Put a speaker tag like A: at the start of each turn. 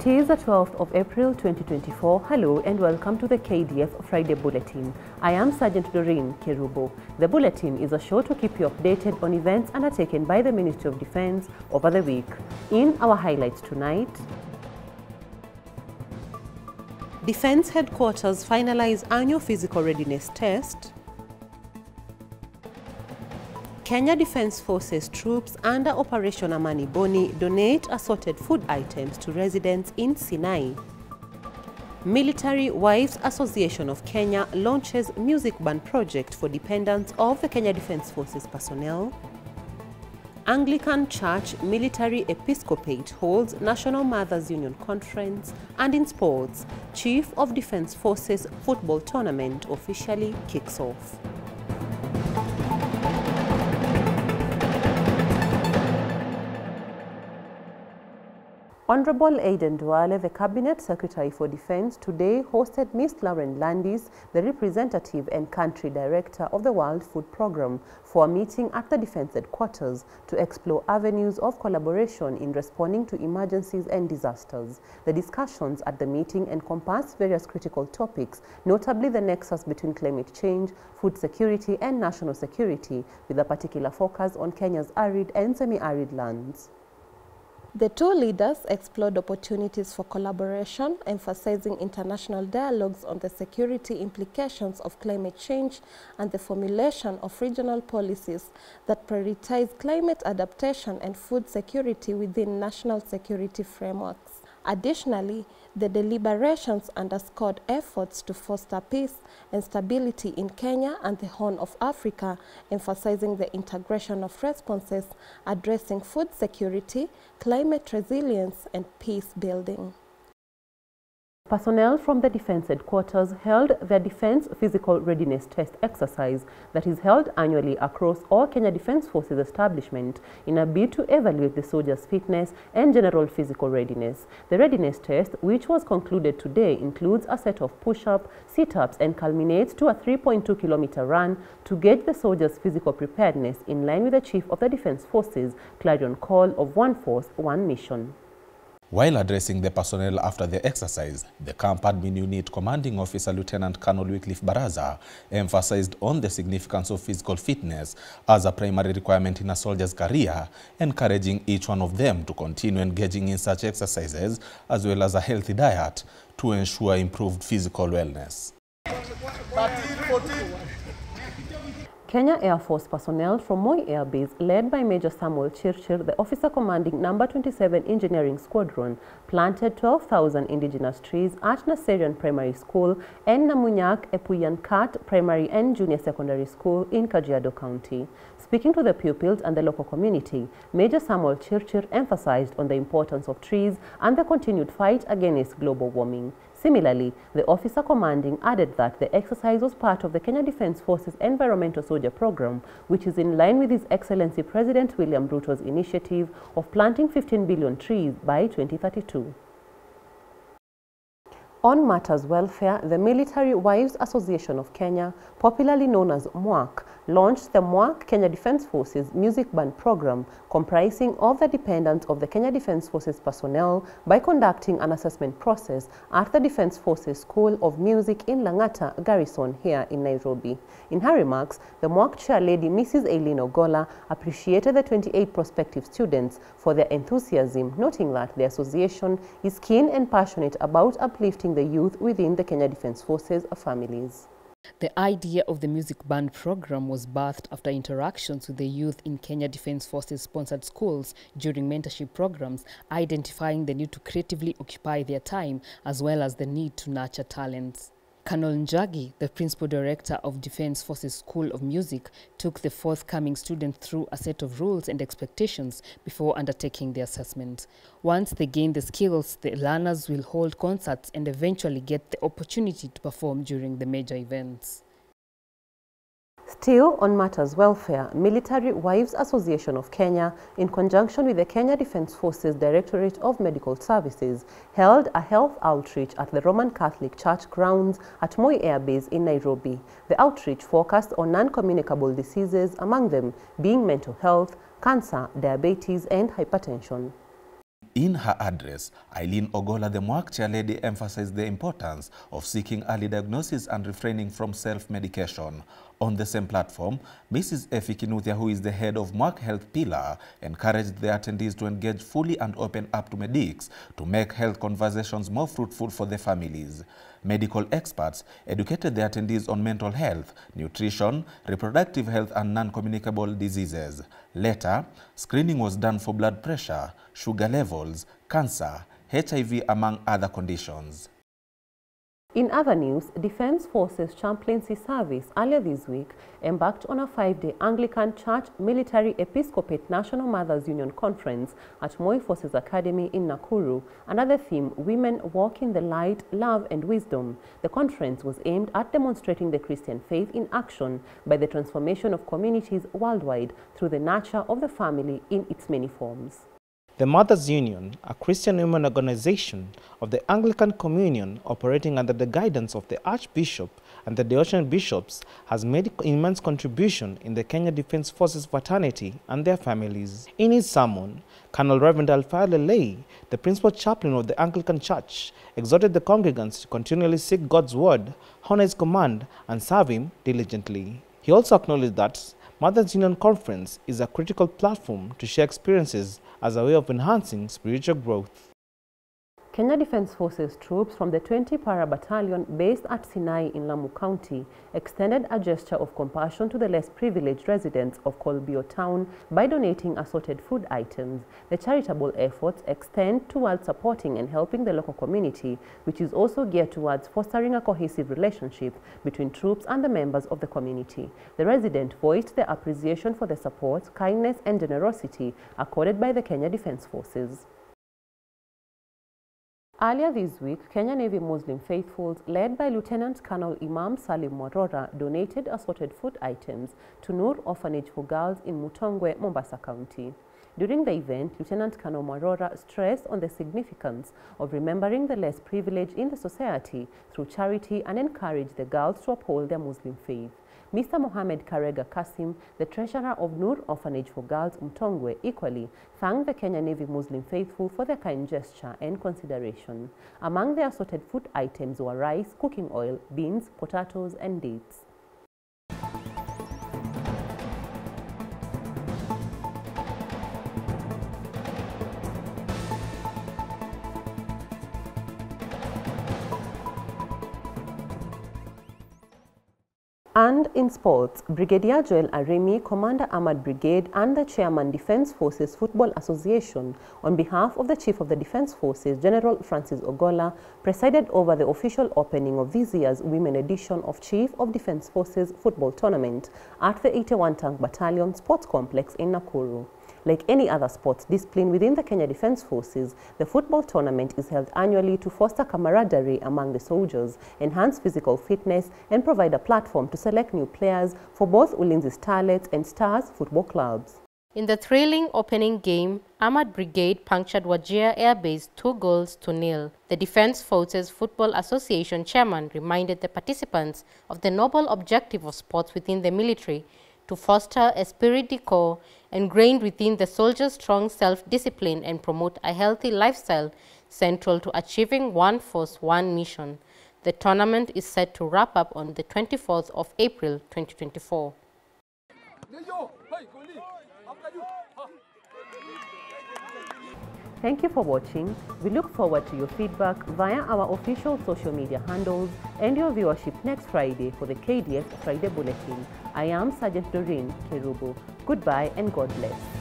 A: It is the 12th of April 2024. Hello and welcome to the Kdf Friday Bulletin. I am Sergeant Doreen Kerubo. The Bulletin is a show to keep you updated on events undertaken by the Ministry of Defense over the week. In our highlights tonight, Defense Headquarters finalize annual physical readiness test. Kenya Defense Forces troops under Operation Amani Boni donate assorted food items to residents in Sinai. Military Wives Association of Kenya launches music band project for dependents of the Kenya Defense Forces personnel. Anglican Church Military Episcopate holds National Mothers Union Conference. And in sports, Chief of Defense Forces football tournament officially kicks off. Honorable Aiden Duale, the Cabinet Secretary for Defense, today hosted Ms. Lauren Landis, the representative and country director of the World Food Programme, for a meeting at the Defense Headquarters to explore avenues of collaboration in responding to emergencies and disasters. The discussions at the meeting encompassed various critical topics, notably the nexus between climate change, food security and national security, with a particular focus on Kenya's arid and semi-arid lands. The two leaders explored opportunities for collaboration, emphasizing international dialogues on the security implications of climate change and the formulation of regional policies that prioritize climate adaptation and food security within national security frameworks. Additionally, the deliberations underscored efforts to foster peace and stability in Kenya and the Horn of Africa, emphasizing the integration of responses addressing food security, climate resilience, and peace building. Personnel from the Defense Headquarters held their Defense Physical Readiness Test exercise that is held annually across all Kenya Defense Forces establishments in a bid to evaluate the soldiers' fitness and general physical readiness. The readiness test, which was concluded today, includes a set of push-ups, sit-ups, and culminates to a 3.2-kilometer run to gauge the soldiers' physical preparedness in line with the Chief of the Defense Forces' clarion call of "One Force, One Mission."
B: While addressing the personnel after the exercise, the Camp Admin Unit Commanding Officer Lieutenant Colonel Wycliffe Baraza emphasized on the significance of physical fitness as a primary requirement in a soldier's career, encouraging each one of them to continue engaging in such exercises as well as a healthy diet to ensure improved physical wellness.
C: 13, 14.
A: Kenya Air Force personnel from Moi Air Base, led by Major Samuel Chirchir, the officer commanding No. 27 Engineering Squadron, planted 12,000 indigenous trees at Naserian Primary School and Namunyak Epuyankat Primary and Junior Secondary School in Kajiado County. Speaking to the pupils and the local community, Major Samuel Chirchir emphasized on the importance of trees and the continued fight against global warming. Similarly, the officer commanding added that the exercise was part of the Kenya Defense Forces Environmental Soldier Program, which is in line with His Excellency President William Ruto's initiative of planting 15 billion trees by 2032. On matters welfare, the Military Wives Association of Kenya, popularly known as MWAC, launched the MWAC Kenya Defense Forces Music Band Program, comprising of the dependents of the Kenya Defense Forces personnel, by conducting an assessment process at the Defense Forces School of Music in Lang'ata Garrison here in Nairobi. In her remarks, the MWAC chairlady Mrs. Eileen Ogola appreciated the 28 prospective students for their enthusiasm, noting that the association is keen and passionate about uplifting the youth within the Kenya Defense Forces families.
D: The idea of the music band program was birthed after interactions with the youth in Kenya Defense Forces sponsored schools during mentorship programs, identifying the need to creatively occupy their time as well as the need to nurture talents. Colonel Njagi, the Principal Director of Defense Forces School of Music, took the forthcoming students through a set of rules and expectations before undertaking the assessment. Once they gain the skills, the learners will hold concerts and eventually get the opportunity to perform during the major events.
A: Still on matters welfare, Military Wives Association of Kenya, in conjunction with the Kenya Defense Forces Directorate of Medical Services, held a health outreach at the Roman Catholic Church grounds at Moi Air Base in Nairobi. The outreach focused on non-communicable diseases, among them being mental health, cancer, diabetes, and hypertension.
B: In her address, Eileen Ogola, the MWAC chairlady, emphasized the importance of seeking early diagnosis and refraining from self-medication. On the same platform, Mrs. Effie Kinuthia, who is the head of MWAC Health Pillar, encouraged the attendees to engage fully and open up to medics to make health conversations more fruitful for the families. Medical experts educated the attendees on mental health, nutrition, reproductive health and non-communicable diseases. Later, screening was done for blood pressure, sugar levels, cancer, HIV among other conditions.
A: In other news, Defense Forces Chaplaincy Service earlier this week embarked on a 5-day Anglican Church Military Episcopate National Mothers Union Conference at Moi Forces Academy in Nakuru under the theme Women Walk in the Light, Love and Wisdom. The conference was aimed at demonstrating the Christian faith in action by the transformation of communities worldwide through the nurture of the family in its many forms.
E: The Mothers Union, a Christian women organization of the Anglican Communion operating under the guidance of the Archbishop and the Diocesan Bishops, has made immense contribution in the Kenya Defense Forces fraternity and their families. In his sermon, Colonel Reverend Alfayale Lay, the principal chaplain of the Anglican Church, exhorted the congregants to continually seek God's word, honor his command, and serve him diligently. He also acknowledged that Mothers Union Conference is a critical platform to share experiences as a way of enhancing spiritual growth.
A: Kenya Defense Forces troops from the 20 Para Battalion based at Sinai in Lamu County extended a gesture of compassion to the less privileged residents of Kolbio town by donating assorted food items. The charitable efforts extend towards supporting and helping the local community, which is also geared towards fostering a cohesive relationship between troops and the members of the community. The resident voiced their appreciation for the support, kindness and generosity accorded by the Kenya Defense Forces. Earlier this week, Kenya Navy Muslim faithfuls, led by Lieutenant Colonel Imam Salim Mwarora, donated assorted food items to Nur Orphanage for Girls in Mutongwe, Mombasa County. During the event, Lieutenant Colonel Mwarora stressed on the significance of remembering the less privileged in the society through charity and encouraged the girls to uphold their Muslim faith. Mr. Mohammed Karega Kasim, the treasurer of Nur Orphanage for Girls Mtongwe, equally thanked the Kenya Navy Muslim faithful for their kind gesture and consideration. Among the assorted food items were rice, cooking oil, beans, potatoes, and dates. And in sports, Brigadier Joel Aremi, Commander Ahmad Brigade and the Chairman Defense Forces Football Association, on behalf of the Chief of the Defense Forces, General Francis Ogola, presided over the official opening of this year's Women edition of Chief of Defense Forces Football Tournament at the 81 Tank Battalion Sports Complex in Nakuru. Like any other sports discipline within the Kenya Defense Forces, the football tournament is held annually to foster camaraderie among the soldiers, enhance physical fitness, and provide a platform to select new players for both Ulinzi Starlets and Stars football clubs.
F: In the thrilling opening game, Ahmad Brigade punctured Wajir Air Base 2-0. The Defense Forces Football Association chairman reminded the participants of the noble objective of sports within the military to foster a esprit de corps ingrained within the soldiers' strong self-discipline and promote a healthy lifestyle central to achieving one force, one mission. The tournament is set to wrap up on the 24th of April 2024.
A: Thank you for watching. We look forward to your feedback via our official social media handles and your viewership next Friday for the Kdf Friday Bulletin. I am Sergeant Doreen Kerubo. Goodbye and God bless.